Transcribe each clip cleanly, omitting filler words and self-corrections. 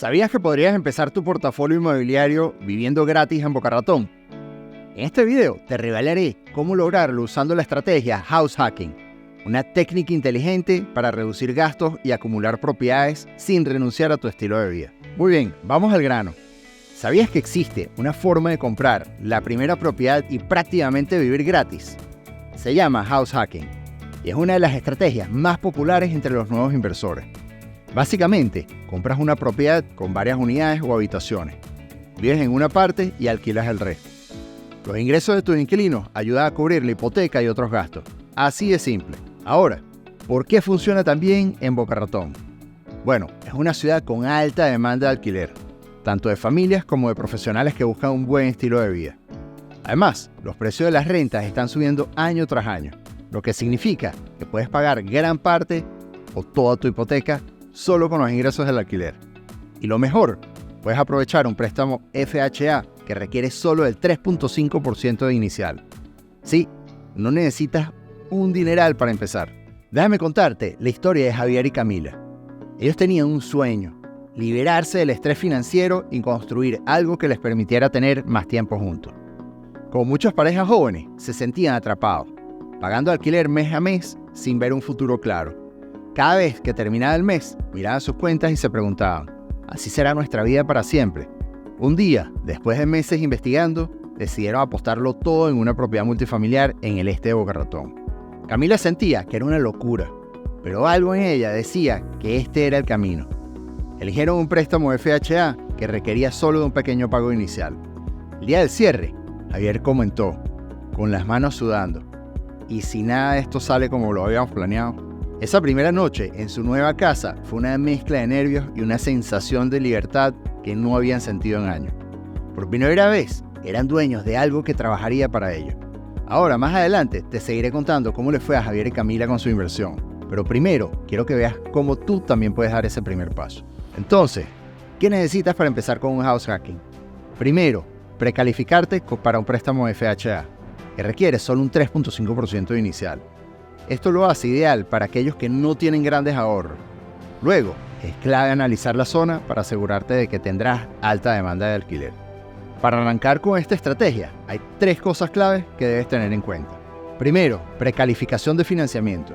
¿Sabías que podrías empezar tu portafolio inmobiliario viviendo gratis en Boca Ratón? En este video te revelaré cómo lograrlo usando la estrategia House Hacking, una técnica inteligente para reducir gastos y acumular propiedades sin renunciar a tu estilo de vida. Muy bien, vamos al grano. ¿Sabías que existe una forma de comprar la primera propiedad y prácticamente vivir gratis? Se llama House Hacking y es una de las estrategias más populares entre los nuevos inversores. Básicamente, compras una propiedad con varias unidades o habitaciones, vives en una parte y alquilas el resto. Los ingresos de tus inquilinos ayudan a cubrir la hipoteca y otros gastos. Así de simple. Ahora, ¿por qué funciona tan bien en Boca Ratón? Bueno, es una ciudad con alta demanda de alquiler, tanto de familias como de profesionales que buscan un buen estilo de vida. Además, los precios de las rentas están subiendo año tras año, lo que significa que puedes pagar gran parte o toda tu hipoteca solo con los ingresos del alquiler. Y lo mejor, puedes aprovechar un préstamo FHA que requiere solo el 3.5% de inicial. Sí, no necesitas un dineral para empezar. Déjame contarte la historia de Javier y Camila. Ellos tenían un sueño: liberarse del estrés financiero y construir algo que les permitiera tener más tiempo juntos. Como muchas parejas jóvenes, se sentían atrapados, pagando alquiler mes a mes sin ver un futuro claro. Cada vez que terminaba el mes, miraban sus cuentas y se preguntaban: ¿así será nuestra vida para siempre? Un día, después de meses investigando, decidieron apostarlo todo en una propiedad multifamiliar en el este de Boca Ratón. Camila sentía que era una locura, pero algo en ella decía que este era el camino. Eligieron un préstamo FHA que requería solo de un pequeño pago inicial. El día del cierre, Javier comentó, con las manos sudando: ¿y si nada de esto sale como lo habíamos planeado? Esa primera noche en su nueva casa fue una mezcla de nervios y una sensación de libertad que no habían sentido en años. Por primera vez, eran dueños de algo que trabajaría para ellos. Ahora, más adelante, te seguiré contando cómo le fue a Javier y Camila con su inversión. Pero primero, quiero que veas cómo tú también puedes dar ese primer paso. Entonces, ¿qué necesitas para empezar con un house hacking? Primero, precalificarte para un préstamo FHA, que requiere solo un 3.5% de inicial. Esto lo hace ideal para aquellos que no tienen grandes ahorros. Luego, es clave analizar la zona para asegurarte de que tendrás alta demanda de alquiler. Para arrancar con esta estrategia, hay 3 cosas claves que debes tener en cuenta. Primero, precalificación de financiamiento.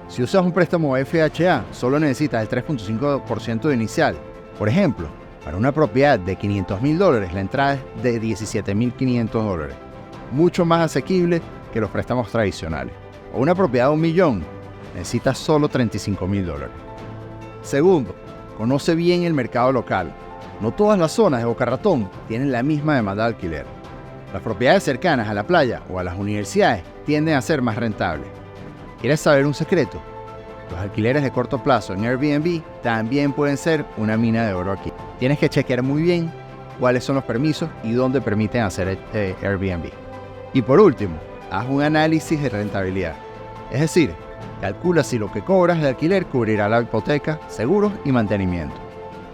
Si usas un préstamo FHA, solo necesitas el 3.5% de inicial. Por ejemplo, para una propiedad de $500,000, la entrada es de $17,500, mucho más asequible que los préstamos tradicionales. O una propiedad de $1 millón, necesitas solo $35,000. Segundo, conoce bien el mercado local. No todas las zonas de Boca Ratón tienen la misma demanda de alquiler. Las propiedades cercanas a la playa o a las universidades tienden a ser más rentables. ¿Quieres saber un secreto? Los alquileres de corto plazo en Airbnb también pueden ser una mina de oro aquí. Tienes que chequear muy bien cuáles son los permisos y dónde permiten hacer Airbnb. Y por último, haz un análisis de rentabilidad. Es decir, calcula si lo que cobras de alquiler cubrirá la hipoteca, seguros y mantenimiento.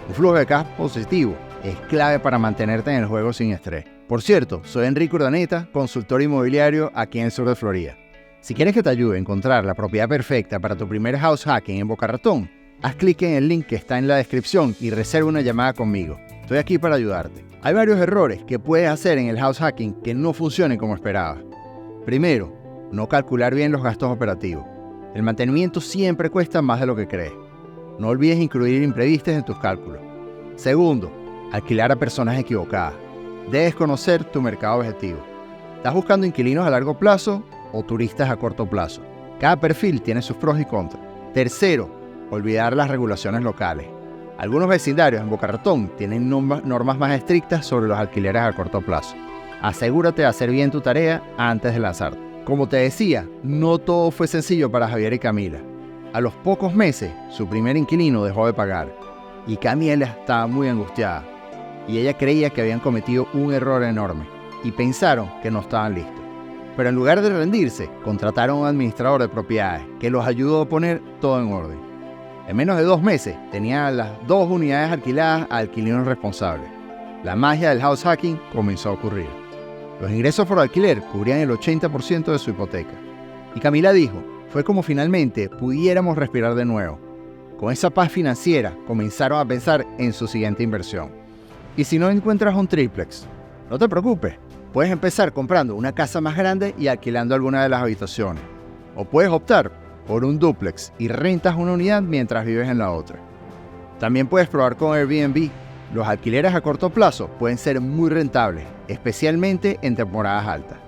Un flujo de caja positivo es clave para mantenerte en el juego sin estrés. Por cierto, soy Enrique Urdaneta, consultor inmobiliario aquí en el sur de Florida. Si quieres que te ayude a encontrar la propiedad perfecta para tu primer house hacking en Boca Ratón, haz clic en el link que está en la descripción y reserva una llamada conmigo. Estoy aquí para ayudarte. Hay varios errores que puedes hacer en el house hacking que no funcionen como esperabas. Primero, no calcular bien los gastos operativos. El mantenimiento siempre cuesta más de lo que crees. No olvides incluir imprevistos en tus cálculos. Segundo, alquilar a personas equivocadas. Debes conocer tu mercado objetivo. ¿Estás buscando inquilinos a largo plazo o turistas a corto plazo? Cada perfil tiene sus pros y contras. Tercero, olvidar las regulaciones locales. Algunos vecindarios en Boca Ratón tienen normas más estrictas sobre los alquileres a corto plazo. Asegúrate de hacer bien tu tarea antes de lanzarte. Como te decía, no todo fue sencillo para Javier y Camila. A los pocos meses, su primer inquilino dejó de pagar y Camila estaba muy angustiada y ella creía que habían cometido un error enorme y pensaron que no estaban listos. Pero en lugar de rendirse, contrataron a un administrador de propiedades que los ayudó a poner todo en orden. En menos de 2 meses, tenían las 2 unidades alquiladas a inquilinos responsables. La magia del house hacking comenzó a ocurrir. Los ingresos por alquiler cubrían el 80% de su hipoteca. Y Camila dijo: fue como finalmente pudiéramos respirar de nuevo. Con esa paz financiera, comenzaron a pensar en su siguiente inversión. Y si no encuentras un triplex, no te preocupes. Puedes empezar comprando una casa más grande y alquilando alguna de las habitaciones. O puedes optar por un dúplex y rentas una unidad mientras vives en la otra. También puedes probar con Airbnb. Los alquileres a corto plazo pueden ser muy rentables, especialmente en temporadas altas.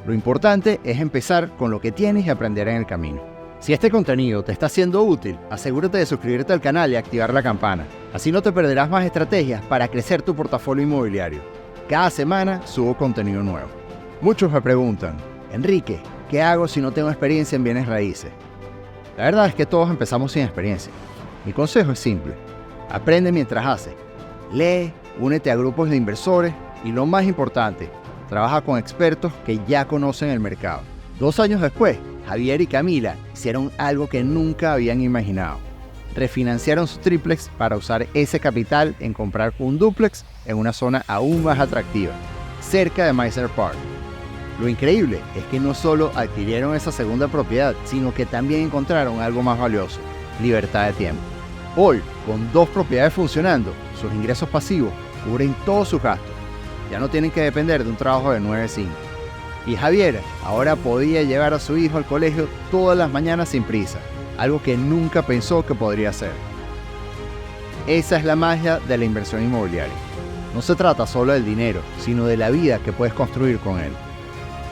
Lo importante es empezar con lo que tienes y aprender en el camino. Si este contenido te está siendo útil, asegúrate de suscribirte al canal y activar la campana. Así no te perderás más estrategias para crecer tu portafolio inmobiliario. Cada semana subo contenido nuevo. Muchos me preguntan, Enrique, ¿qué hago si no tengo experiencia en bienes raíces? La verdad es que todos empezamos sin experiencia. Mi consejo es simple. Aprende mientras haces. Lee, únete a grupos de inversores y lo más importante, trabaja con expertos que ya conocen el mercado. 2 años después, Javier y Camila hicieron algo que nunca habían imaginado. Refinanciaron su triplex para usar ese capital en comprar un dúplex en una zona aún más atractiva, cerca de Meiser Park. Lo increíble es que no solo adquirieron esa segunda propiedad, sino que también encontraron algo más valioso, libertad de tiempo. Hoy, con 2 propiedades funcionando, sus ingresos pasivos cubren todos sus gastos. Ya no tienen que depender de un trabajo de 9 a 5. Y Javier ahora podía llevar a su hijo al colegio todas las mañanas sin prisa, algo que nunca pensó que podría hacer. Esa es la magia de la inversión inmobiliaria. No se trata solo del dinero, sino de la vida que puedes construir con él.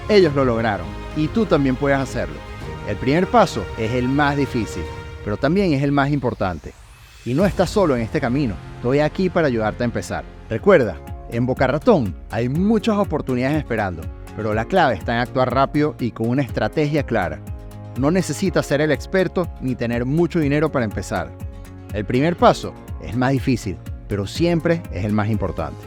Ellos lo lograron, y tú también puedes hacerlo. El primer paso es el más difícil, pero también es el más importante. Y no estás solo en este camino, estoy aquí para ayudarte a empezar. Recuerda, en Boca Ratón hay muchas oportunidades esperando, pero la clave está en actuar rápido y con una estrategia clara. No necesitas ser el experto ni tener mucho dinero para empezar. El primer paso es más difícil, pero siempre es el más importante.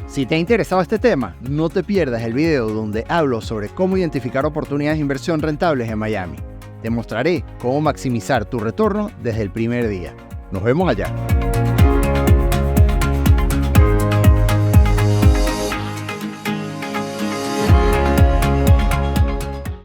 Si te ha interesado este tema, no te pierdas el video donde hablo sobre cómo identificar oportunidades de inversión rentables en Miami. Te mostraré cómo maximizar tu retorno desde el primer día. Nos vemos allá.